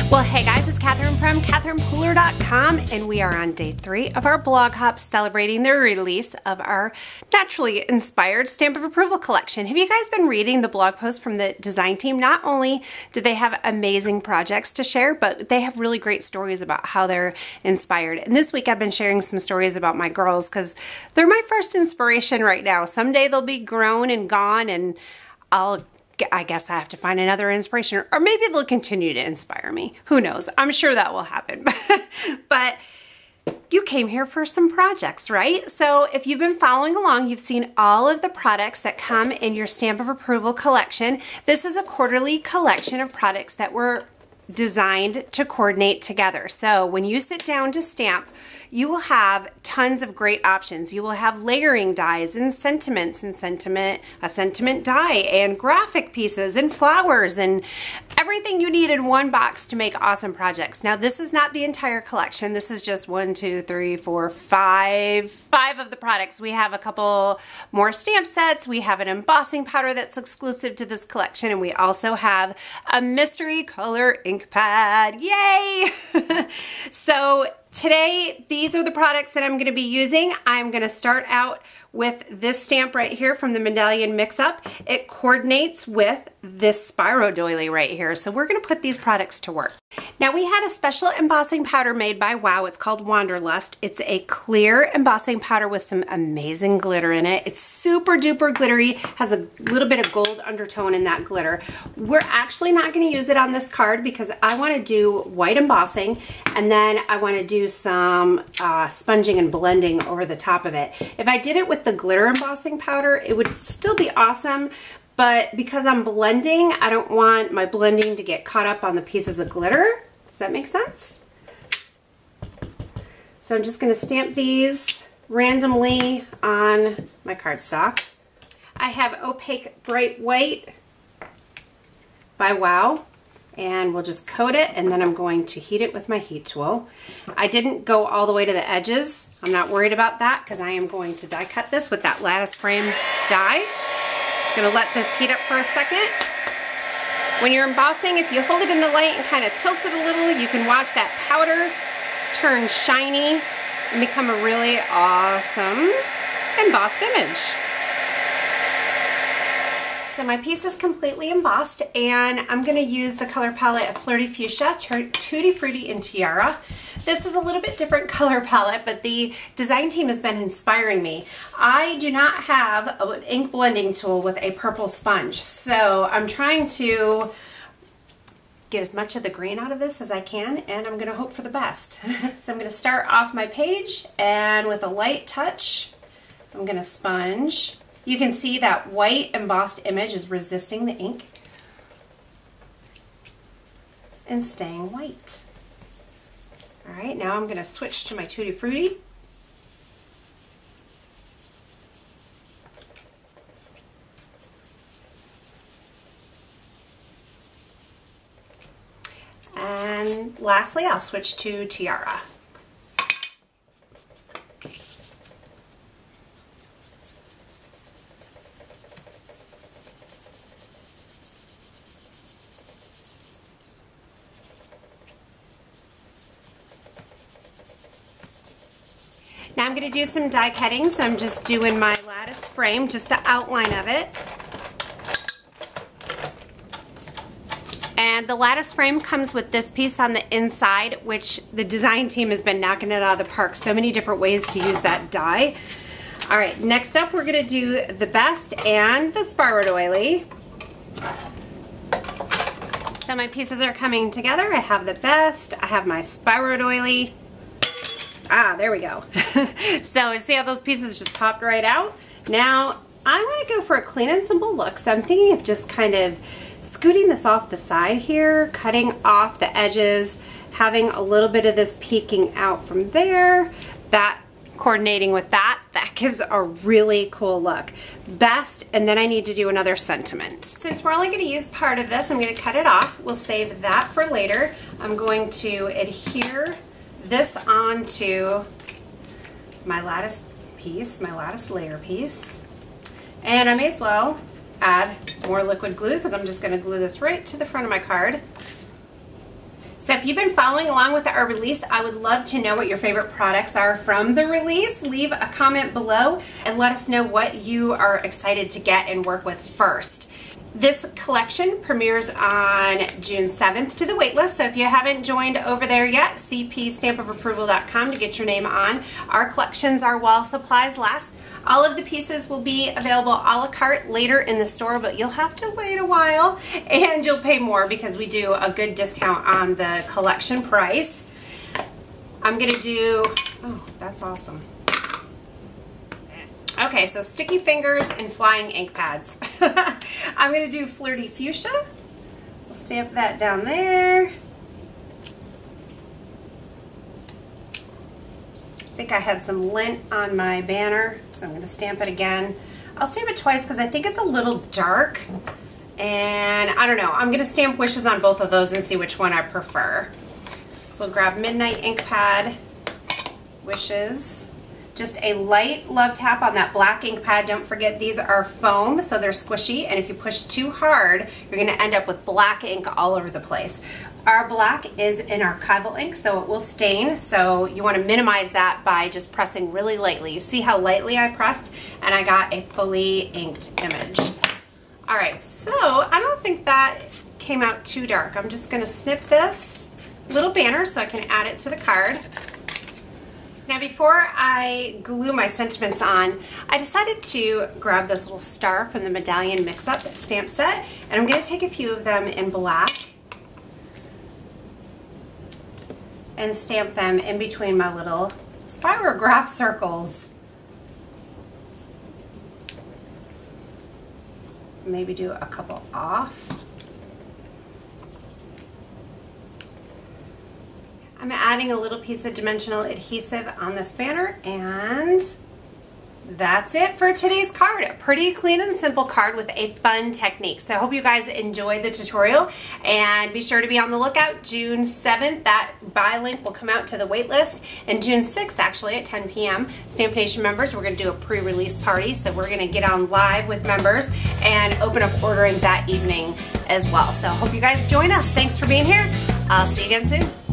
Well, hey guys, it's Catherine from CatherinePooler.com, and we are on day 3 of our blog hop celebrating the release of our naturally inspired stamp of approval collection. Have you guys been reading the blog post from the design team? Not only do they have amazing projects to share, but they have really great stories about how they're inspired. And this week I've been sharing some stories about my girls because they're my first inspiration right now. Someday they'll be grown and gone, and I guess I have to find another inspiration, or maybe they'll continue to inspire me. Who knows? I'm sure that will happen. But you came here for some projects, right? So if you've been following along, you've seen all of the products that come in your Stamp of Approval collection. This is a quarterly collection of products that were designed to coordinate together. So when you sit down to stamp, you will have tons of great options. You will have layering dies and sentiments and a sentiment die and graphic pieces and flowers and everything you need in one box to make awesome projects. Now this is not the entire collection. This is just 5 of the products. We have a couple more stamp sets. We have an embossing powder that's exclusive to this collection, and we also have a mystery color ink pad. Yay! So today, these are the products that I'm going to be using. I'm going to start out with this stamp right here from the Medallion Mix-Up. It coordinates with this Spyro doily right here. So we're going to put these products to work. Now we had a special embossing powder made by WOW. It's called Wanderlust. It's a clear embossing powder with some amazing glitter in it. It's super duper glittery, has a little bit of gold undertone in that glitter. We're actually not going to use it on this card because I want to do white embossing, and then I want to do some sponging and blending over the top of it. If I did it with the glitter embossing powder, it would still be awesome, but because I'm blending, I don't want my blending to get caught up on the pieces of glitter. Does that make sense? So I'm just going to stamp these randomly on my cardstock. I have Opaque Bright White by WOW, and we'll just coat it, and then I'm going to heat it with my heat tool. I didn't go all the way to the edges. I'm not worried about that because I am going to die cut this with that lattice frame die. Gonna let this heat up for a second. When you're embossing, if you hold it in the light and kind of tilt it a little, you can watch that powder turn shiny and become a really awesome embossed image. So my piece is completely embossed, and I'm going to use the color palette of Flirty Fuchsia, Tutti Frutti, and Tiara. This is a little bit different color palette, but the design team has been inspiring me. I do not have an ink blending tool with a purple sponge, so I'm trying to get as much of the green out of this as I can, and I'm going to hope for the best. So I'm going to start off my page, and with a light touch, I'm going to sponge. You can see that white embossed image is resisting the ink and staying white. All right, now I'm going to switch to my Tutti Frutti. And lastly, I'll switch to Tiara. Now I'm going to do some die cutting, so I'm just doing my lattice frame, just the outline of it. And the lattice frame comes with this piece on the inside, which the design team has been knocking it out of the park. So many different ways to use that die. All right, next up we're going to do the best and the Spyro doily. So my pieces are coming together. I have the best, I have my Spyro doily. Ah, there we go. So see how those pieces just popped right out? Now I want to go for a clean and simple look, so I'm thinking of just kind of scooting this off the side here, cutting off the edges, having a little bit of this peeking out from there, that coordinating with that gives a really cool look. Best, and then I need to do another sentiment. Since we're only going to use part of this, I'm going to cut it off. We'll save that for later. I'm going to adhere this onto my lattice piece, my lattice layer piece, and I may as well add more liquid glue because I'm just going to glue this right to the front of my card. So if you've been following along with our release, I would love to know what your favorite products are from the release. Leave a comment below and let us know what you are excited to get and work with first. This collection premieres on June 7th to the waitlist, so if you haven't joined over there yet, cpstampofapproval.com to get your name on. Our collections are while supplies last. All of the pieces will be available a la carte later in the store, but you'll have to wait a while and you'll pay more because we do a good discount on the collection price. I'm gonna do, oh, that's awesome. Okay, so sticky fingers and flying ink pads. I'm gonna do Flirty Fuchsia. We'll stamp that down there. I think I had some lint on my banner, so I'm gonna stamp it again. I'll stamp it twice because I think it's a little dark. And I don't know, I'm gonna stamp wishes on both of those and see which one I prefer. So I'll grab Midnight Ink Pad, wishes. Just a light love tap on that black ink pad. Don't forget these are foam, so they're squishy, and if you push too hard, you're gonna end up with black ink all over the place. Our black is an archival ink, so it will stain, so you wanna minimize that by just pressing really lightly. You see how lightly I pressed, and I got a fully inked image. All right, so I don't think that came out too dark. I'm just gonna snip this little banner so I can add it to the card. Now before I glue my sentiments on, I decided to grab this little star from the Medallion Mix-Up stamp set, and I'm going to take a few of them in black and stamp them in between my little spirograph circles. Maybe do a couple off. I'm adding a little piece of dimensional adhesive on this banner, and that's it for today's card. A pretty clean and simple card with a fun technique. So I hope you guys enjoyed the tutorial, and be sure to be on the lookout. June 7th, that buy link will come out to the wait list, and June 6th actually at 10 p.m. Stamp Nation members, we're going to do a pre-release party, so we're going to get on live with members and open up ordering that evening as well. So I hope you guys join us. Thanks for being here. I'll see you again soon.